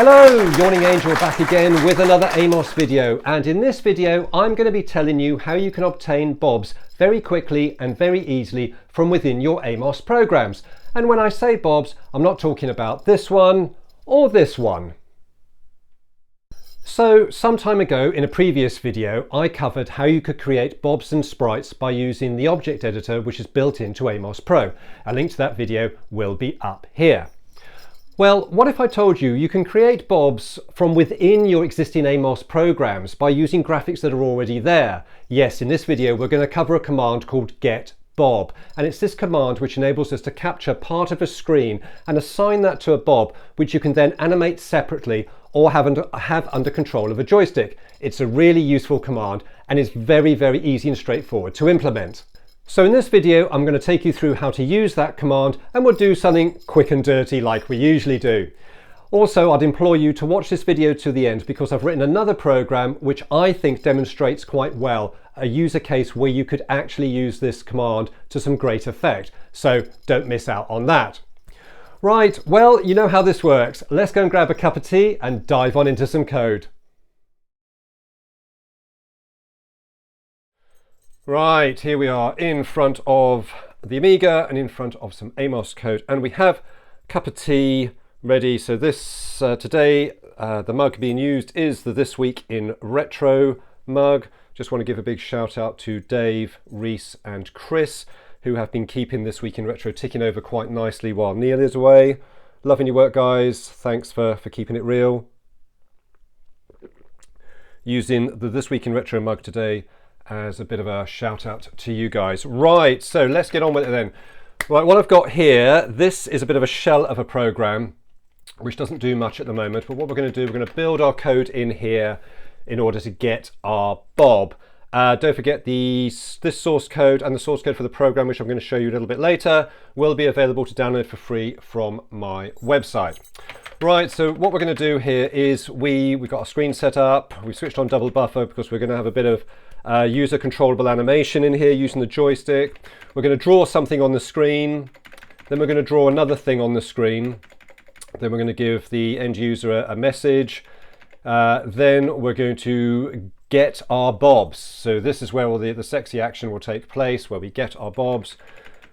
Hello, Yawning Angel back again with another AMOS video, and in this video I'm going to be telling you how you can obtain bobs very quickly and very easily from within your AMOS programs. And when I say bobs, I'm not talking about this one or this one. So some time ago in a previous video I covered how you could create bobs and sprites by using the object editor which is built into AMOS Pro. A link to that video will be up here. Well, what if I told you you can create bobs from within your existing AMOS programs by using graphics that are already there? Yes, in this video we're going to cover a command called getBob, and it's this command which enables us to capture part of a screen and assign that to a bob which you can then animate separately or have under control of a joystick. It's a really useful command and is very, very easy and straightforward to implement. So in this video, I'm going to take you through how to use that command, and we'll do something quick and dirty like we usually do. Also, I'd implore you to watch this video to the end because I've written another program which I think demonstrates quite well a user case where you could actually use this command to some great effect. So don't miss out on that. Right, well, you know how this works. Let's go and grab a cup of tea and dive on into some code. Right, here we are in front of the Amiga and in front of some AMOS code, and we have a cup of tea ready. So this today the mug being used is the This Week in Retro mug. Just want to give a big shout out to Dave, Reese and Chris, who have been keeping This Week in Retro ticking over quite nicely while Neil is away. Loving your work, guys. Thanks for keeping it real. Using the This Week in Retro mug today as a bit of a shout out to you guys. Right, so let's get on with it then. Right, what I've got here, this is a bit of a shell of a program which doesn't do much at the moment, but what we're going to do, we're going to build our code in here in order to get our bob. Don't forget this source code and the source code for the program, which I'm going to show you a little bit later, will be available to download for free from my website. Right, so what we're going to do here is we've got our screen set up, we've switched on double buffer because we're going to have a bit of user controllable animation in here using the joystick. We're going to draw something on the screen, then we're going to draw another thing on the screen, then we're going to give the end user a message, then we're going to get our bobs. So this is where all the sexy action will take place, where we get our bobs.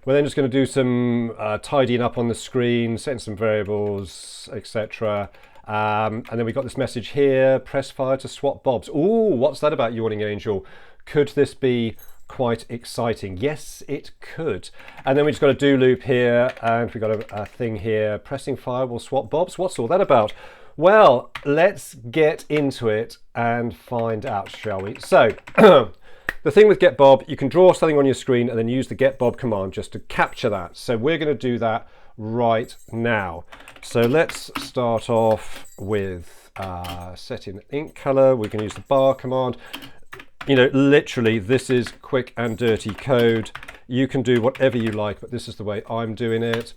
We're then just going to do some tidying up on the screen, setting some variables, etc. And then we've got this message here, press fire to swap bobs. Ooh, what's that about, Yawning Angel? Could this be quite exciting? Yes, it could. And then we just got a do loop here, and we've got a thing here, pressing fire will swap bobs. What's all that about? Well, let's get into it and find out, shall we? So, the thing with getBob, you can draw something on your screen and then use the getBob command just to capture that. So we're going to do that right now. So let's start off with setting ink color. We can use the bar command. You know, literally, this is quick and dirty code. You can do whatever you like, but this is the way I'm doing it.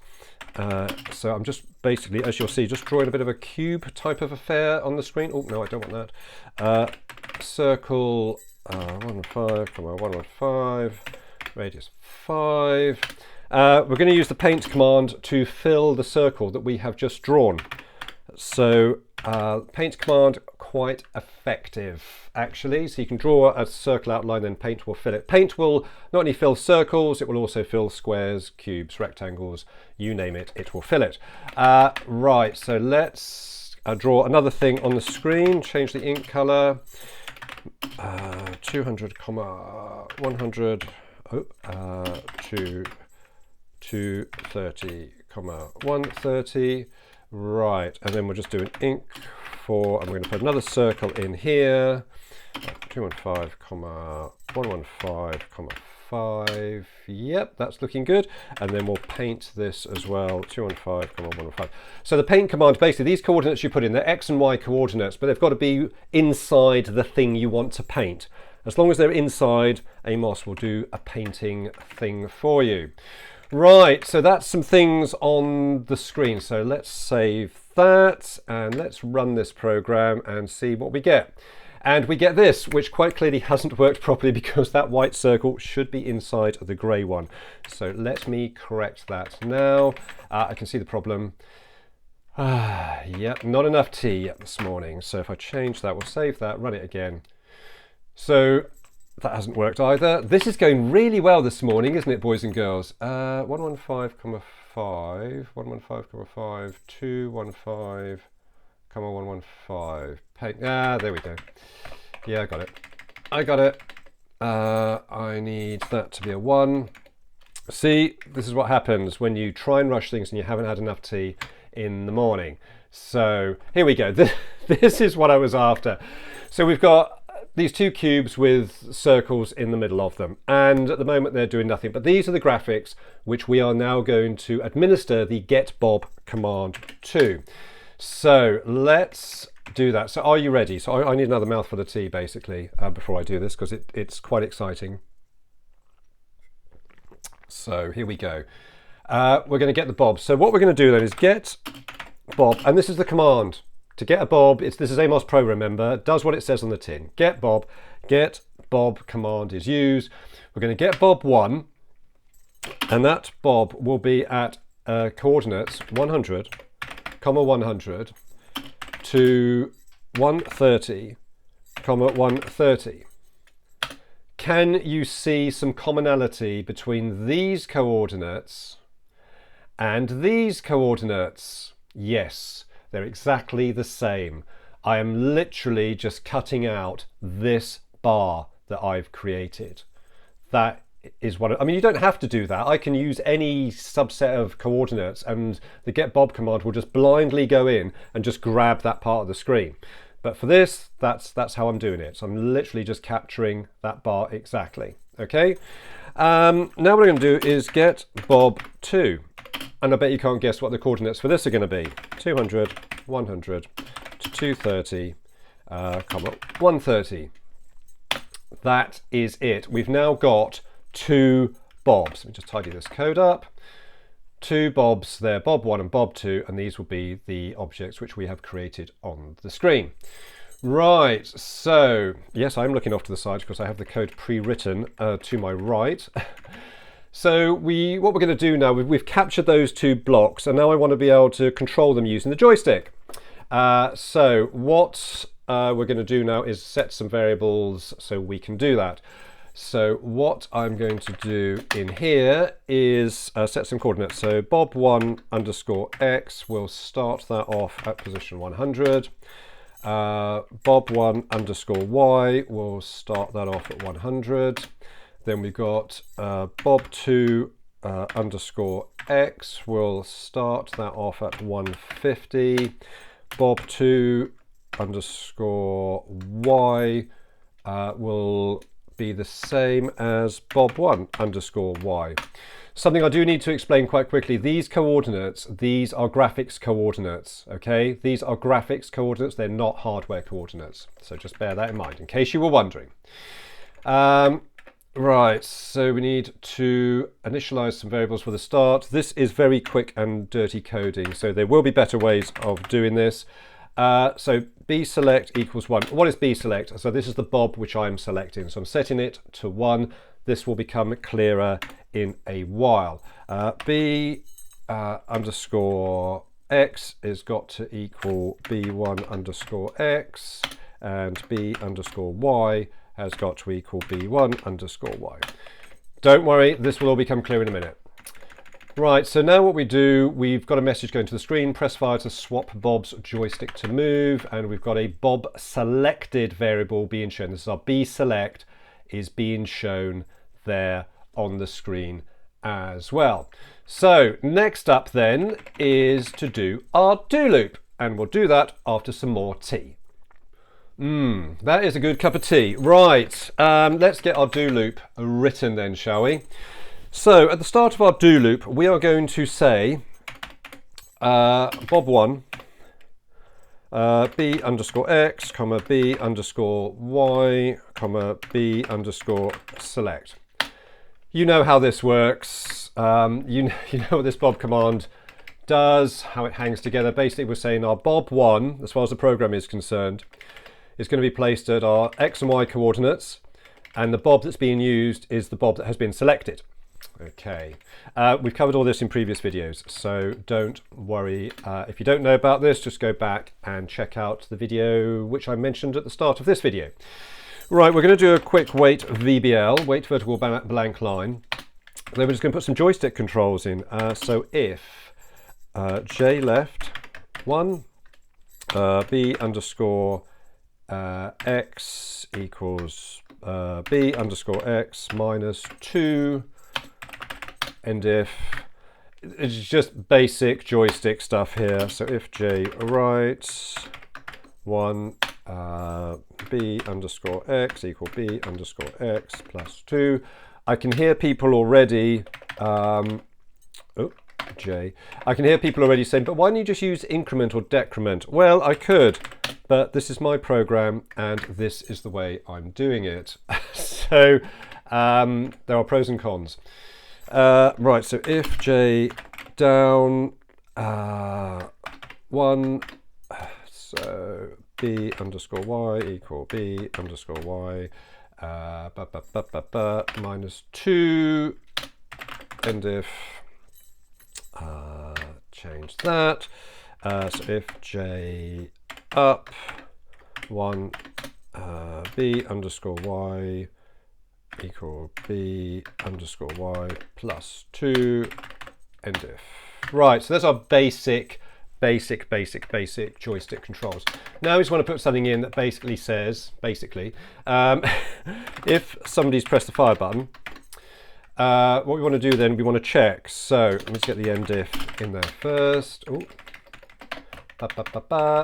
So I'm just basically, as you'll see, just drawing a bit of a cube type of affair on the screen. Oh, no, I don't want that. Circle 115, radius 5. We're going to use the paint command to fill the circle that we have just drawn. So paint command, quite effective actually. So you can draw a circle outline, then paint will fill it. Paint will not only fill circles, it will also fill squares, cubes, rectangles, you name it, it will fill it. Right, so let's draw another thing on the screen, change the ink color. 200, 100, to 230, 130. Right, and then we'll just do an ink for, and we're going to put another circle in here. 215, 115, 5. Yep, that's looking good. And then we'll paint this as well. 215, 115. So the paint command, basically these coordinates you put in, they're X and Y coordinates, but they've got to be inside the thing you want to paint. As long as they're inside, AMOS will do a painting thing for you. Right, so that's some things on the screen. So let's save that and let's run this program and see what we get. And we get this, which quite clearly hasn't worked properly because that white circle should be inside the grey one. So let me correct that now. I can see the problem. Yep, not enough tea yet this morning. So if I change that, we'll save that, run it again. So that hasn't worked either. This is going really well this morning, isn't it, boys and girls? 115,5, 115,5, 215,115. There we go. Yeah, I got it. I got it. I need that to be a 1. See, this is what happens when you try and rush things and you haven't had enough tea in the morning. So here we go. This is what I was after. So we've got these 2 cubes with circles in the middle of them, and at the moment they're doing nothing, but these are the graphics which we are now going to administer the getBob command to. So let's do that. So are you ready? So I need another mouthful of tea basically before I do this, because it's quite exciting. So here we go. We're going to get the bob. So what we're going to do then is get bob, and this is the command. To get a bob, this is AMOS Pro, remember, it does what it says on the tin. Get bob command is used. We're going to get bob 1, and that bob will be at coordinates 100, 100 to 130, 130. Can you see some commonality between these coordinates and these coordinates? Yes. They're exactly the same. I am literally just cutting out this bar that I've created. That is what I mean, you don't have to do that. I can use any subset of coordinates and the getBob command will just blindly go in and just grab that part of the screen. But for this, that's how I'm doing it. So I'm literally just capturing that bar exactly. Okay. Now what I'm going to do is get bob 2. And I bet you can't guess what the coordinates for this are going to be. 200, 100 to 230, 130. That is it. We've now got 2 bobs. Let me just tidy this code up. 2 bobs there, bob 1 and bob 2, and these will be the objects which we have created on the screen. Right, so yes, I'm looking off to the side because I have the code pre-written to my right. So what we're going to do now, we've captured those 2 blocks, and now I want to be able to control them using the joystick. So what we're going to do now is set some variables so we can do that. So what I'm going to do in here is set some coordinates. So bob1 underscore x, we'll start that off at position 100. Bob1 underscore y, we'll start that off at 100. Then we've got bob2 underscore x, we'll start that off at 150. Bob2 underscore y will be the same as bob1 underscore y. Something I do need to explain quite quickly, these coordinates, these are graphics coordinates, okay? These are graphics coordinates, they're not hardware coordinates. So just bear that in mind, in case you were wondering. Right, so we need to initialize some variables for the start. This is very quick and dirty coding, so there will be better ways of doing this. So bselect equals 1. What is bselect? So this is the bob which I'm selecting. So I'm setting it to 1. This will become clearer in a while. B underscore x is got to equal b1 underscore x, and b underscore y has got to equal b1 underscore y. Don't worry, this will all become clear in a minute. Right, so now what we do, we've got a message going to the screen, press fire to swap Bob's joystick to move, and we've got a Bob selected variable being shown. This is our bselect is being shown there on the screen as well. So next up then is to do our do loop, and we'll do that after some more tea. That is a good cup of tea. Right, let's get our do loop written then, shall we? So at the start of our do loop, we are going to say bob1 b underscore x, comma b underscore y, comma b underscore select. You know how this works. You know what this bob command does, how it hangs together. Basically, we're saying our bob1, as far as the program is concerned, is going to be placed at our x and y coordinates, and the bob that's being used is the bob that has been selected. Okay, we've covered all this in previous videos, so don't worry. If you don't know about this, just go back and check out the video which I mentioned at the start of this video. Right, we're going to do a quick wait VBL, wait vertical blank line. Then we're just going to put some joystick controls in. So if j left 1, b underscore x equals b underscore x minus 2, and if it's just basic joystick stuff here. So if j right 1 b underscore x equal b underscore x plus 2. I can hear people already I can hear people already saying, but why don't you just use increment or decrement? Well, I could, but this is my program and this is the way I'm doing it. So there are pros and cons. Right, so if j down 1, so b underscore y equal b underscore y minus 2, and if change that, so if j up 1 b underscore y equal b underscore y plus 2, and if. Right, so that's our basic joystick controls. Now we just want to put something in that basically says, if somebody's pressed the fire button, what we want to do then, we want to check. So let's get the end if in there first. Ooh.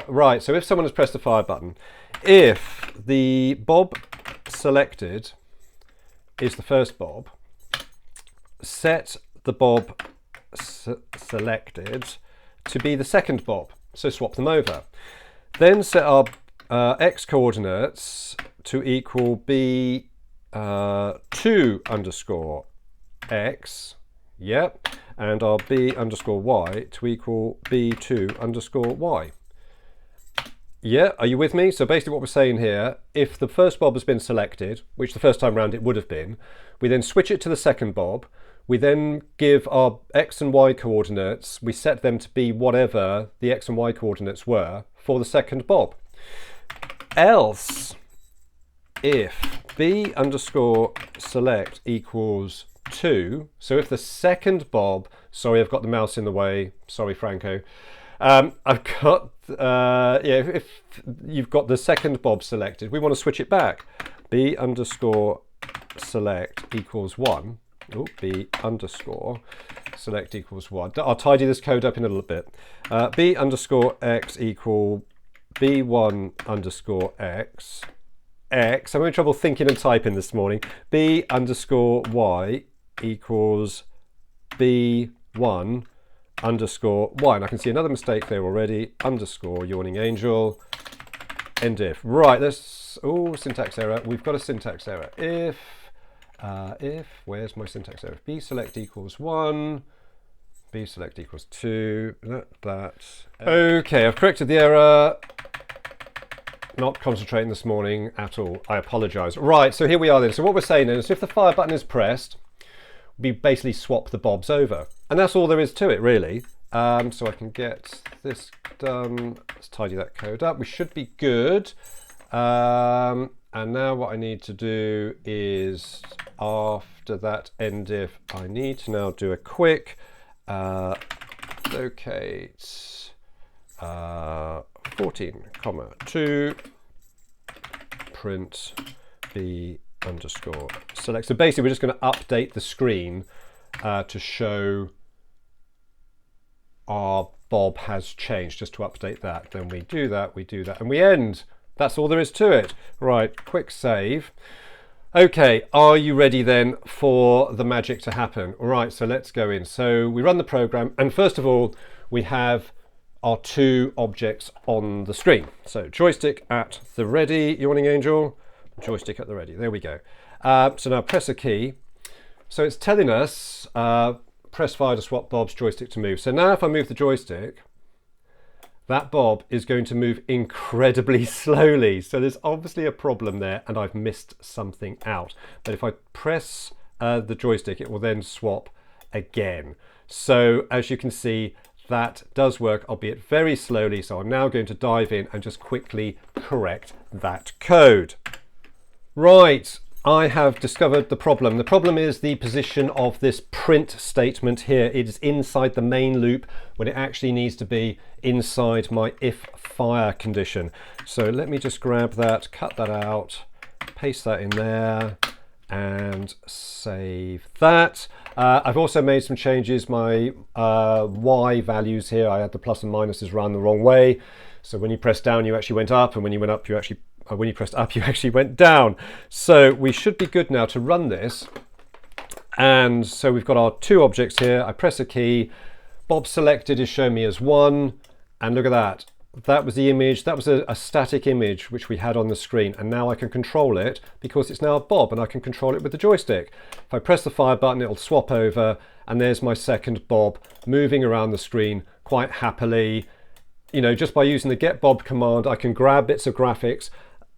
Right, so if someone has pressed the fire button, if the bob selected is the first bob, set the bob selected to be the second bob, so swap them over. Then set our x coordinates to equal b 2 underscore x, yep, and our b underscore y to equal b2 underscore y. Yeah, are you with me? So basically what we're saying here, if the first bob has been selected, which the first time round it would have been, we then switch it to the second bob. We then give our x and y coordinates, we set them to be whatever the x and y coordinates were for the second bob. Else, if b underscore select equals 2, so if the second bob, sorry I've got the mouse in the way, sorry Franco, I've got, if you've got the second bob selected, we want to switch it back. B underscore select equals 1. Oh, b underscore select equals 1. I'll tidy this code up in a little bit. B underscore x equal b1 underscore x. I'm having trouble thinking and typing this morning. B underscore y equals b1 underscore y. And I can see another mistake there already. Underscore yawning angel. End if. Right, there's, oh, syntax error. We've got a syntax error. If, where's my syntax error? B select equals 1, B select equals 2, Okay, I've corrected the error. Not concentrating this morning at all. I apologise. Right, so here we are then. So what we're saying is if the fire button is pressed, we basically swap the bobs over. And that's all there is to it, really. So I can get this done. Let's tidy that code up. We should be good. And now what I need to do is, after that end if, I need to now do a quick locate 14,2 print b underscore select. So basically we're just going to update the screen to show our bob has changed, just to update that. Then we do that, and we end. That's all there is to it. Right, quick save. Okay, are you ready then for the magic to happen? All right, so let's go in. So we run the program, and first of all, we have our two objects on the screen. So joystick at the ready, yawning angel, joystick at the ready. There we go. So now press a key. So it's telling us press fire to swap bobs, joystick to move. So now if I move the joystick, that bob is going to move incredibly slowly. So there's obviously a problem there and I've missed something out. But if I press the joystick, it will then swap again. So as you can see, that does work, albeit very slowly. So I'm now going to dive in and just quickly correct that code. Right, I have discovered the problem. The problem is the position of this print statement here. It is inside the main loop when it actually needs to be inside my if fire condition. So let me just grab that, cut that out, paste that in there, and save that. I've also made some changes. My Y values here, I had the plus and minuses run the wrong way. So when you press down, you actually went up, and when you went up, you actually, when you pressed up, you actually went down. So we should be good now to run this. And so we've got our two objects here. I press a key, Bob selected is showing me as 1, and look at that. That was the image, that was a static image which we had on the screen, and now I can control it because it's now a Bob and I can control it with the joystick. If I press the fire button, it'll swap over, and there's my second Bob moving around the screen quite happily. You know, just by using the get Bob command, I can grab bits of graphics,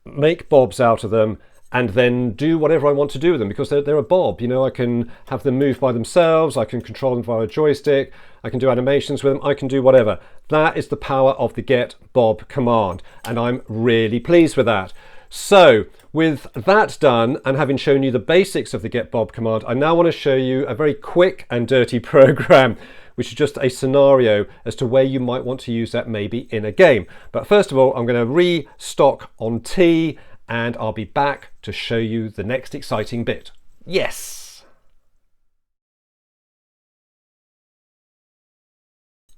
make Bobs out of them, and then do whatever I want to do with them because they're a Bob. You know, I can have them move by themselves, I can control them via a joystick, I can do animations with them, I can do whatever. That is the power of the get Bob command, and I'm really pleased with that. So with that done, and having shown you the basics of the get Bob command, I now want to show you a very quick and dirty program, which is just a scenario as to where you might want to use that maybe in a game. But first of all, I'm going to restock on T, and I'll be back to show you the next exciting bit. Yes!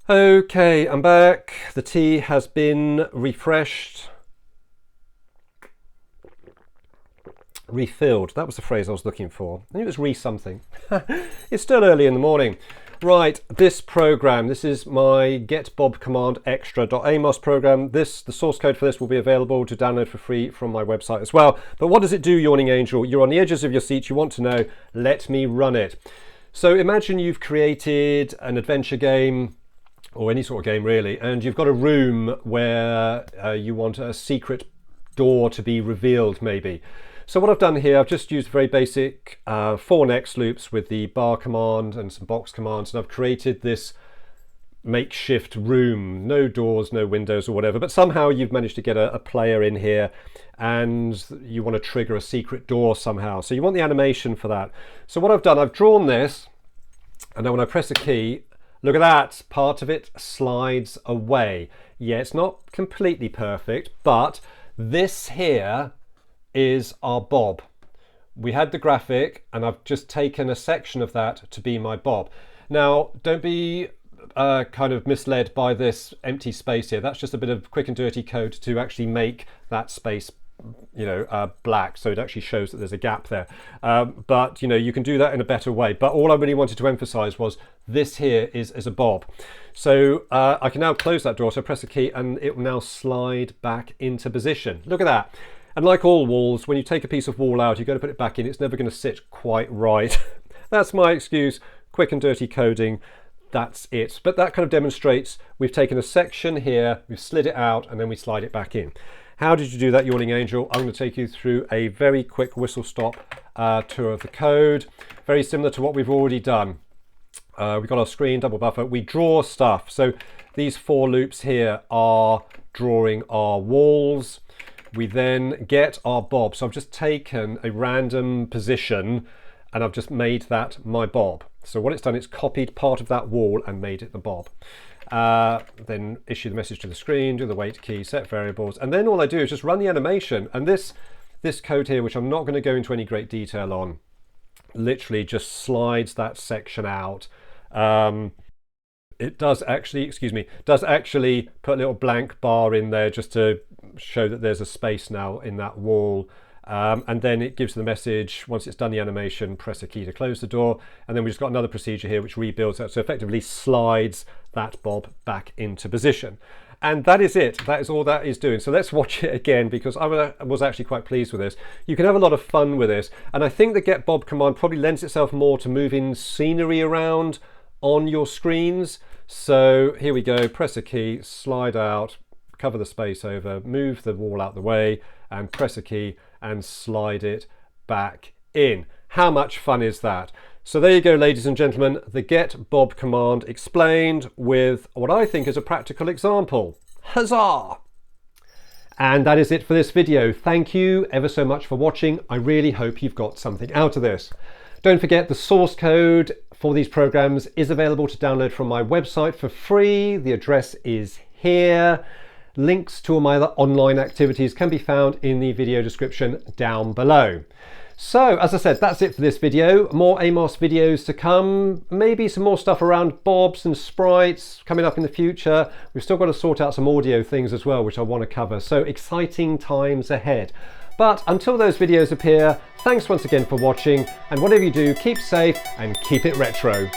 Okay, I'm back. The tea has been refreshed. Refilled. That was the phrase I was looking for. I think it was re-something. It's still early in the morning. Right, this program, this is my get Bob command extra.amos program. The source code for this will be available to download for free from my website as well. But what does it do, Yawning Angel? You're on the edges of your seat, you want to know, let me run it. So imagine you've created an adventure game, or any sort of game really, and you've got a room where you want a secret door to be revealed maybe. So what I've done here, I've just used very basic 4 next loops with the bar command and some box commands, and I've created this makeshift room, no doors, no windows or whatever, but somehow you've managed to get a player in here and you want to trigger a secret door somehow. So you want the animation for that. So what I've done, I've drawn this, and now when I press a key, look at that, part of it slides away. Yeah, it's not completely perfect, but this here is our Bob. We had the graphic, and I've just taken a section of that to be my Bob. Now, don't be kind of misled by this empty space here. That's just a bit of quick and dirty code to actually make that space, you know, black, so it actually shows that there's a gap there. But you know, you can do that in a better way. But all I really wanted to emphasize was this here is a Bob. So I can now close that door, so press a key and it will now slide back into position. Look at that. And like all walls, when you take a piece of wall out, you've got to put it back in, it's never going to sit quite right. That's my excuse, quick and dirty coding, that's it. But that kind of demonstrates we've taken a section here, we've slid it out, and then we slide it back in. How did you do that, Yawning Angel? I'm going to take you through a very quick whistle-stop tour of the code, very similar to what we've already done. We've got our screen, double buffer, we draw stuff. So these 4 loops here are drawing our walls. We then get our Bob. So I've just taken a random position and I've just made that my Bob. So what it's done, it's copied part of that wall and made it the Bob. Then issue the message to the screen, do the wait key, set variables, and then all I do is just run the animation. And this code here, which I'm not going to go into any great detail on, literally just slides that section out. It does actually, does actually put a little blank bar in there just to show that there's a space now in that wall. And then it gives the message, once it's done the animation, press a key to close the door. And then we've just got another procedure here which rebuilds that. So effectively slides that Bob back into position. And that is it. That is all that is doing. So let's watch it again because I was actually quite pleased with this. You can have a lot of fun with this. And I think the get Bob command probably lends itself more to moving scenery around on your screens. So here we go, press a key, slide out, cover the space over, move the wall out the way, and press a key and slide it back in. How much fun is that? So there you go, ladies and gentlemen, the get bob command explained with what I think is a practical example. Huzzah! And that is it for this video. Thank you ever so much for watching. I really hope you've got something out of this. Don't forget the source code for these programs is available to download from my website for free. The address is here. Links to all my other online activities can be found in the video description down below. So, as I said, that's it for this video. More AMOS videos to come. Maybe some more stuff around bobs and sprites coming up in the future. We've still got to sort out some audio things as well, which I want to cover. So, exciting times ahead. But until those videos appear, thanks once again for watching. And whatever you do, keep safe and keep it retro.